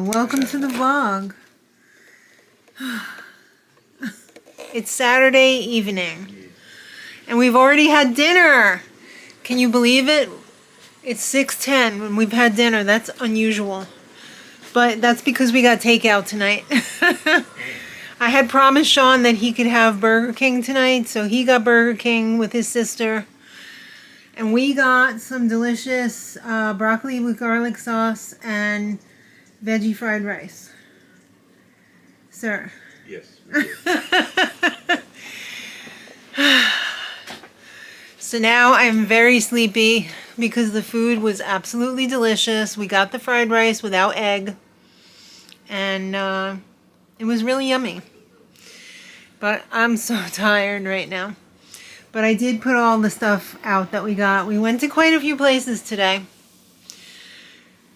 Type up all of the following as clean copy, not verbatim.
welcome to the vlog. It's Saturday evening and we've already had dinner. Can you believe it? It's 6:10 and we've had dinner. That's unusual, but that's because we got takeout tonight. I had promised Sean that he could have Burger King tonight, so he got Burger King with his sister. And we got some delicious broccoli with garlic sauce and veggie fried rice. Sir. Yes. So now I'm very sleepy because the food was absolutely delicious. We got the fried rice without egg. And it was really yummy. But I'm so tired right now. But I did put all the stuff out that we got. We went to quite a few places today.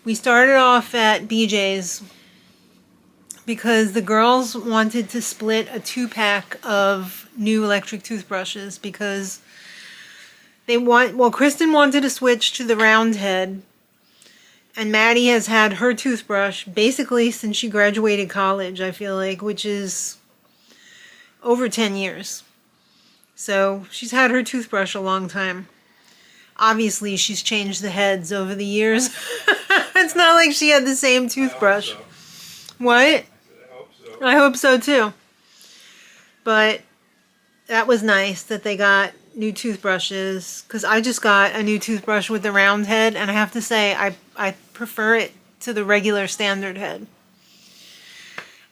We started off at BJ's because the girls wanted to split a 2-pack of new electric toothbrushes because Kristen wanted to switch to the round head, and Maddie has had her toothbrush basically since she graduated college, I feel like, which is over 10 years. So she's had her toothbrush a long time. Obviously, she's changed the heads over the years. It's not like she had the same toothbrush. I hope so. What? I hope so. I hope so too. But that was nice that they got new toothbrushes, because I just got a new toothbrush with the round head, and I have to say I prefer it to the regular standard head.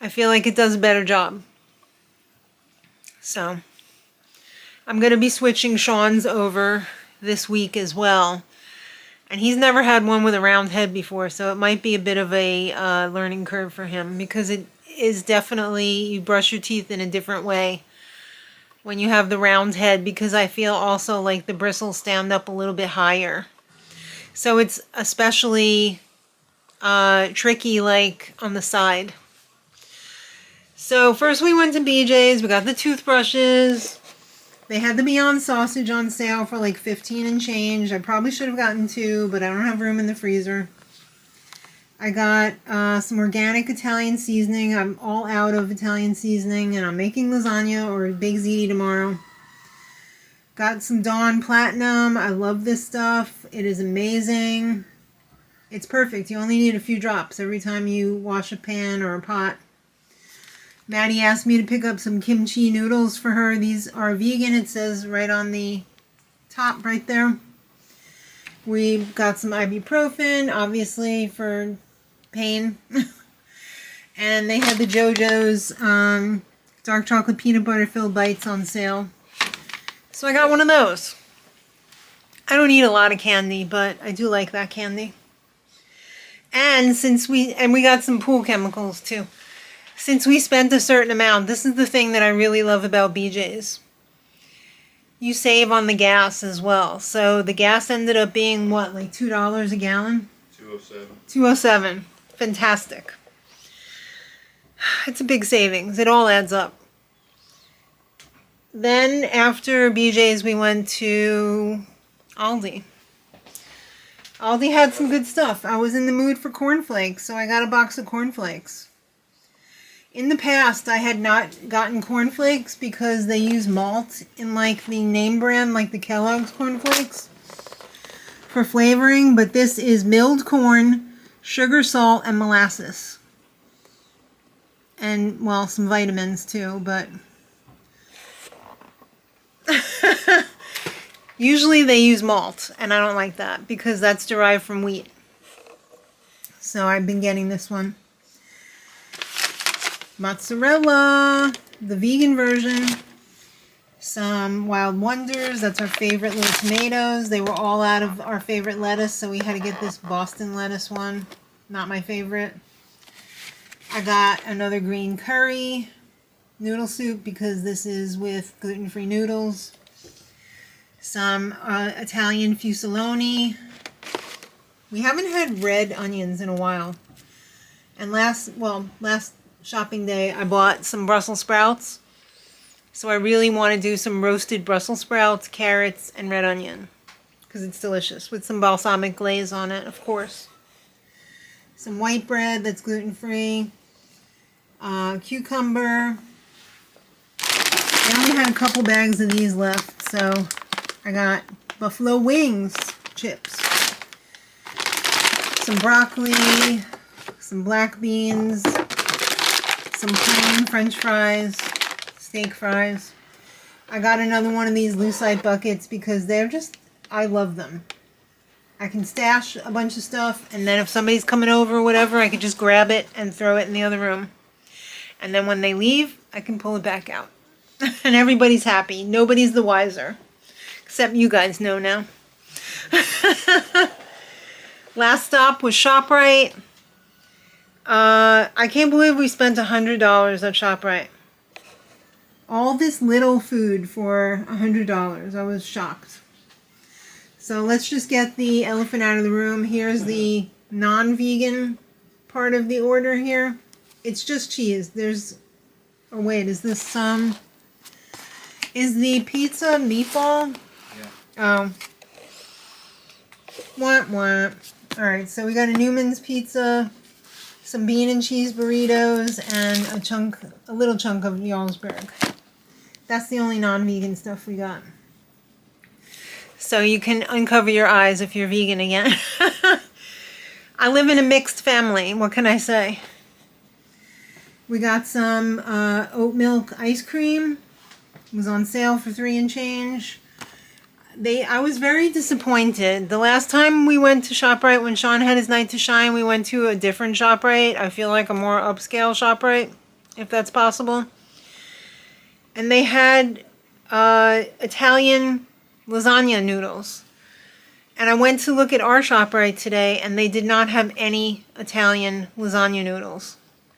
I feel like it does a better job. So I'm going to be switching Sean's over this week as well. And he's never had one with a round head before, so it might be a bit of a learning curve for him, because it is definitely, you brush your teeth in a different way when you have the round head, because I feel also like the bristles stand up a little bit higher. So it's especially tricky like on the side. So first we went to BJ's, we got the toothbrushes. They had the Beyond Sausage on sale for like 15 and change. I probably should have gotten 2, but I don't have room in the freezer. I got some organic Italian seasoning. I'm all out of Italian seasoning, and I'm making lasagna or baked ziti tomorrow. Got some Dawn Platinum. I love this stuff. It is amazing. It's perfect. You only need a few drops every time you wash a pan or a pot. Maddie asked me to pick up some kimchi noodles for her. These are vegan, it says right on the top right there. We got some ibuprofen, obviously, for pain. And they had the JoJo's dark chocolate peanut butter filled bites on sale. So I got one of those. I don't eat a lot of candy, but I do like that candy. And we got some pool chemicals too. Since we spent a certain amount, this is the thing that I really love about BJ's. You save on the gas as well. So the gas ended up being, what, like $2 a gallon? $2.07. $2.07. Fantastic. It's a big savings. It all adds up. Then after BJ's, we went to Aldi. Aldi had some good stuff. I was in the mood for cornflakes, so I got a box of cornflakes. In the past, I had not gotten cornflakes because they use malt in like the name brand, like the Kellogg's cornflakes, for flavoring. But this is milled corn, sugar, salt, and molasses. And, well, some vitamins too, but usually they use malt, and I don't like that because that's derived from wheat. So I've been getting this one. Mozzarella, the vegan version. Some Wild Wonders, that's our favorite little tomatoes. They were all out of our favorite lettuce, so we had to get this Boston lettuce one. Not my favorite. I got another green curry noodle soup because this is with gluten-free noodles. Some Italian fusiloni. We haven't had red onions in a while. And last shopping day, I bought some Brussels sprouts. So I really want to do some roasted Brussels sprouts, carrots, and red onion. Because it's delicious. With some balsamic glaze on it, of course. some white bread that's gluten-free, cucumber. I only had a couple bags of these left, so I got buffalo wings chips, some broccoli, some black beans, some plain French fries, steak fries. I got another one of these Lucite buckets because they're just, I love them. I can stash a bunch of stuff, and then if somebody's coming over or whatever, I can just grab it and throw it in the other room. And then when they leave, I can pull it back out. And everybody's happy. Nobody's the wiser. Except you guys know now. Last stop was ShopRite. I can't believe we spent $100 at ShopRite. All this little food for $100. I was shocked. So let's just get the elephant out of the room. Here's the non-vegan part of the order here. It's just cheese. There's, oh wait, is this some, is the pizza meatball? Yeah. Oh. Wah, wah. Alright, so we got a Newman's pizza, some bean and cheese burritos, and a little chunk of Jarlsberg. That's the only non-vegan stuff we got. So you can uncover your eyes if you're vegan again. I live in a mixed family. What can I say? We got some oat milk ice cream. It was on sale for $3 and change. I was very disappointed. The last time we went to ShopRite, when Sean had his night to shine, we went to a different ShopRite. I feel like a more upscale ShopRite, if that's possible. And they had Italian lasagna noodles. And I went to look at our ShopRite today, and they did not have any Italian lasagna noodles.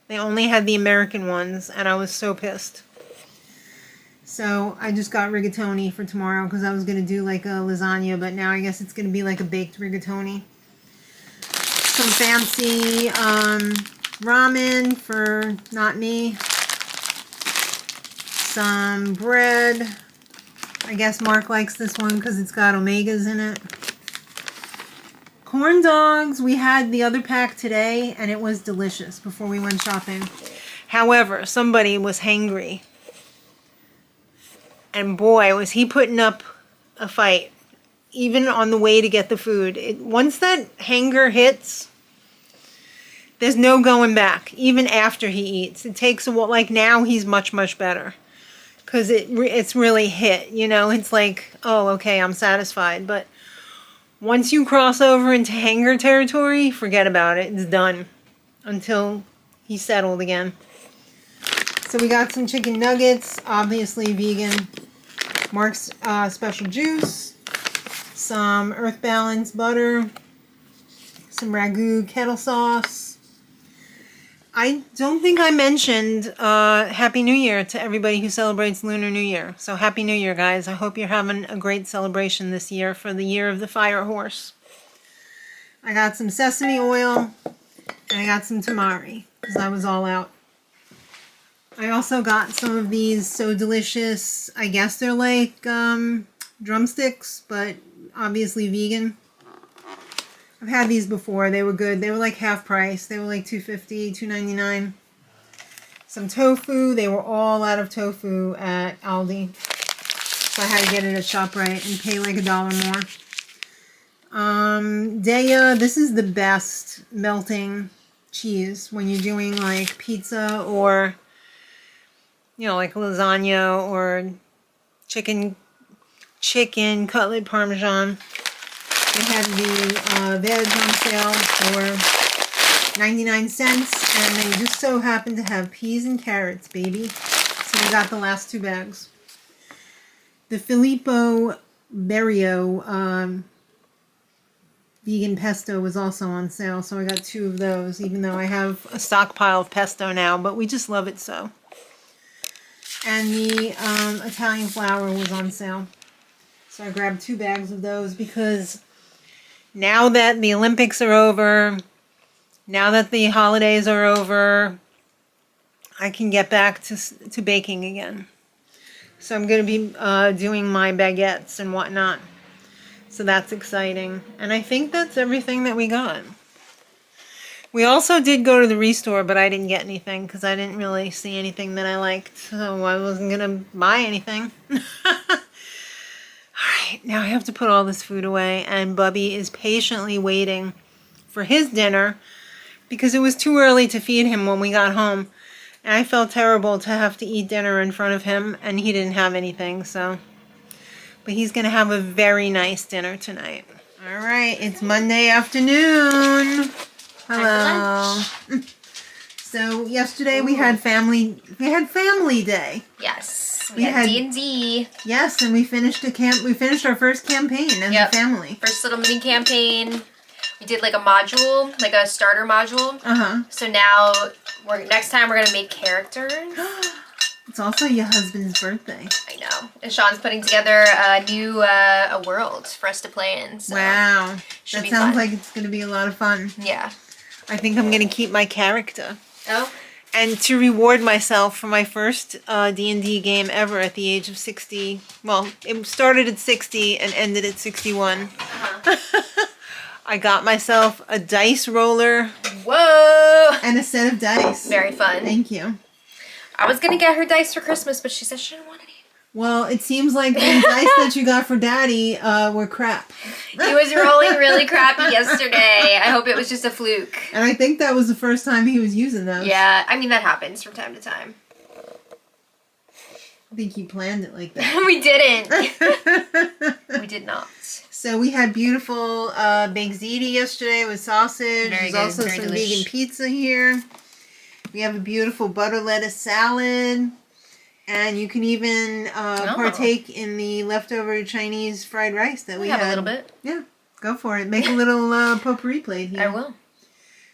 They only had the American ones, and I was so pissed. So I just got rigatoni for tomorrow because I was going to do like a lasagna, but now I guess it's going to be like a baked rigatoni. Some fancy ramen for not me. Some bread. I guess Mark likes this one because it's got omegas in it. Corn dogs. We had the other pack today, and it was delicious before we went shopping. However, somebody was hangry. And boy, was he putting up a fight, even on the way to get the food. Once that hanger hits, there's no going back, even after he eats. It takes a while. Like now, he's much, much better. Because it's really hit, you know. It's like, oh, okay, I'm satisfied. But once you cross over into hanger territory, forget about it. It's done until he's settled again. So we got some chicken nuggets, obviously vegan. Mark's special juice, some Earth Balance butter, some Ragu kettle sauce. I don't think I mentioned Happy New Year to everybody who celebrates Lunar New Year. So Happy New Year, guys. I hope you're having a great celebration this year for the Year of the Fire Horse. I got some sesame oil, and I got some tamari, because I was all out. I also got some of these So Delicious, I guess they're like drumsticks, but obviously vegan. I've had these before. They were good. They were like half price. They were like $2.50, $2.99. Some tofu. They were all out of tofu at Aldi. So I had to get it at ShopRite and pay like $1 more. Daya, this is the best melting cheese when you're doing like pizza or, you know, like lasagna or chicken cutlet parmesan. They had the veg on sale for 99 cents, and they just so happen to have peas and carrots, baby. So we got the last 2 bags. The Filippo Berrio vegan pesto was also on sale, so I got 2 of those, even though I have a stockpile of pesto now, but we just love it so. And the Italian flour was on sale. So I grabbed 2 bags of those because now that the Olympics are over, now that the holidays are over, I can get back to baking again. So I'm going to be doing my baguettes and whatnot. So that's exciting. And I think that's everything that we got. We also did go to the Restore, but I didn't get anything because I didn't really see anything that I liked, so I wasn't gonna buy anything. Alright, now I have to put all this food away, and Bubby is patiently waiting for his dinner because it was too early to feed him when we got home. And I felt terrible to have to eat dinner in front of him, and he didn't have anything, so. But he's gonna have a very nice dinner tonight. Alright, it's Monday afternoon. Hello. So yesterday we had family day. Yes, We we had had- D&D. Yes, and we finished our first campaign as a family. First little mini campaign. We did like a module, like a starter module. Uh-huh. So now, next time we're gonna make characters. It's also your husband's birthday. I know. And Sean's putting together a new a world for us to play in. So Wow. should That be sounds fun. like it's going to be a lot of fun. Yeah. I think I'm going to keep my character. Oh. And to reward myself for my first D&D game ever at the age of 60. Well, it started at 60 and ended at 61. I got myself a dice roller. Whoa. And a set of dice. Very fun. Thank you. I was gonna get her dice for Christmas, but she said she didn't want any. Well, it seems like the dice that you got for Daddy were crap. He was rolling really crappy yesterday. I hope it was just a fluke. And I think that was the first time he was using those. Yeah, I mean that happens from time to time. I think he planned it like that. We didn't. We did not. So we had beautiful baked ziti yesterday with sausage. Very There's good, also very some delish. vegan pizza here. We have a beautiful butter lettuce salad. And you can even partake in the leftover Chinese fried rice that we have had. a little bit. Yeah, go for it. Make a little potpourri plate here. I will.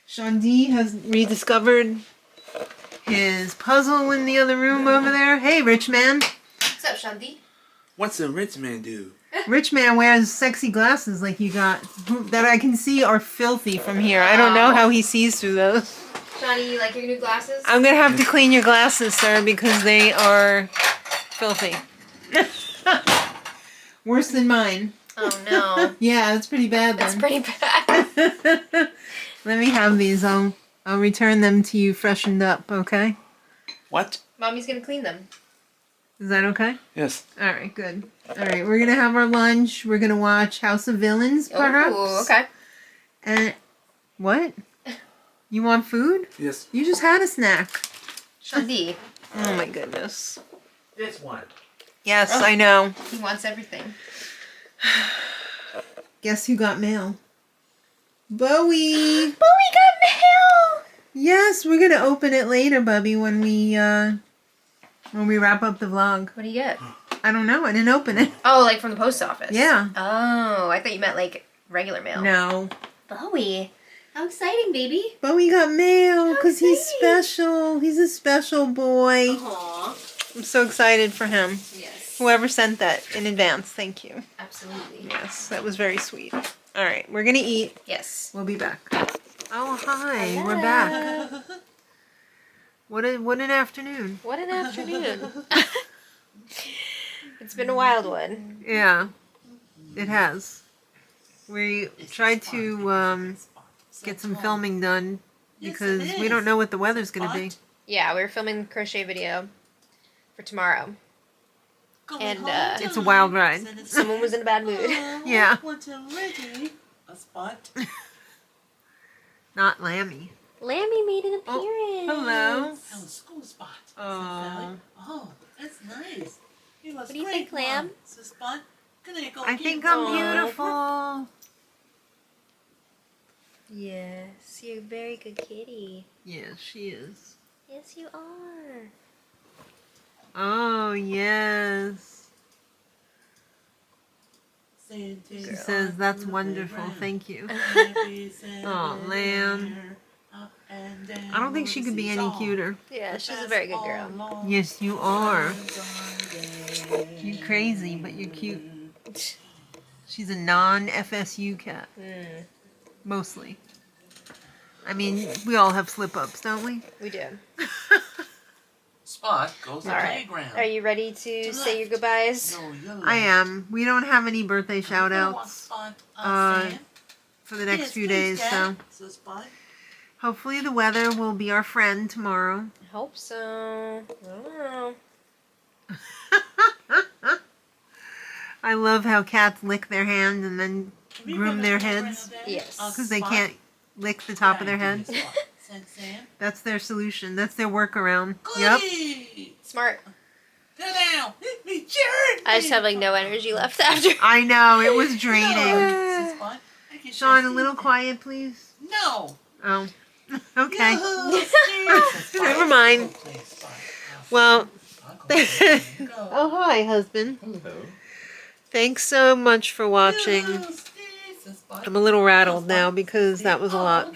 Sean D has rediscovered his puzzle in the other room over there. Hey, rich man. What's up, Shanti? What's a rich man do? Rich man wears sexy glasses like you got that I can see are filthy from here. I don't know how he sees through those. Shani, you like your new glasses? I'm gonna have to clean your glasses, sir, because they are filthy. Worse than mine. Oh no. Yeah, that's pretty bad then. That's pretty bad. Let me have these. I'll return them to you freshened up, okay? What? Mommy's gonna clean them. Is that okay? Yes. Alright, good. Alright, we're gonna have our lunch. We're gonna watch House of Villains, perhaps. Oh, okay. And what? You want food? Yes. You just had a snack. Shanti, Oh my goodness. This one. Yes, I know. he wants everything. Guess who got mail? Bowie! But we got mail! Yes, we're gonna open it later, Bubby, when we wrap up the vlog. What do you get? I don't know, I didn't open it. Oh, like from the post office? Yeah. Oh, I thought you meant like regular mail. No. Bowie. How exciting, baby. Bowie got mail, because he's exciting. special. He's a special boy. Aww. I'm so excited for him. Yes. Whoever sent that in advance, thank you. Absolutely. Yes, that was very sweet. Alright, we're gonna eat. Yes. We'll be back. Oh, hi. We're back. What an afternoon. What an afternoon. It's been a wild one. Yeah, it has. We tried to get some filming done because we don't know what the weather's going to be. Yeah, we were filming the crochet video for tomorrow. And It's a wild ride. someone was in a bad mood. Yeah. A spot. Not Lammy. Lammy made an appearance. Hello. Oh, school spot. Oh. Oh, that's nice. You What do you think, Lam? Spot. I think I'm beautiful. Yes, you're a very good kitty. Yes, she is. Yes, you are. Oh, yes. She She says, that's wonderful. Thank you. Oh, Lamb. I don't think she could be any cuter. Yeah, she's a very good girl. Yes, you are. You're crazy, but you're cute. She's a non-FSU cat. Mostly. I mean, we all have slip-ups, don't we? We do. Spot goes to All right. playground. Are you ready to say your goodbyes? No, you're I am. We don't have any birthday shout-outs for the next few days, so... Hopefully the weather will be our friend tomorrow. I hope so. I don't know. I love how cats lick their hands and then Can we groom put their that right heads. now, Daddy? Yes. because they Spot? can't lick the top of their Yeah, head. give me a spot. Sam. That's their solution. That's their workaround. Yep. Goody! Smart. Sit down. Hit me, Jared. I just have like no energy left after. I know, it was draining. No. Spot. I can Sean, a just little see quiet, please. that. No. Oh. Okay. No, Steve. Never mind. Go play, Spot. Well. I'll go play. Go. Oh, hi, husband. Hello. Thanks so much for watching. Yo, Steve. Spot. I'm a little rattled now because that was a lot.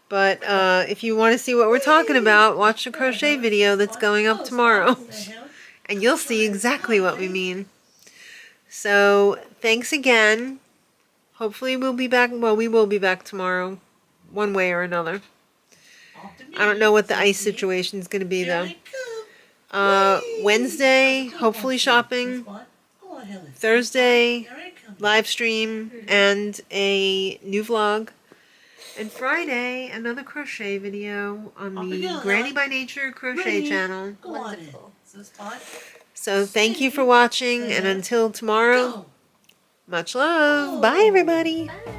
But if you want to see what we're talking about, watch the crochet video that's going up tomorrow. And you'll see exactly what we mean. So, thanks again. Hopefully we'll be back. Well, we will be back tomorrow. One way or another. I don't know what the ice situation is going to be, though. Wednesday, hopefully shopping. Thursday, live stream and a new vlog. And Friday, another crochet video on the Granny by Nature crochet channel. Wonderful. So thank you for watching, and until tomorrow, much love. Bye, everybody. Bye.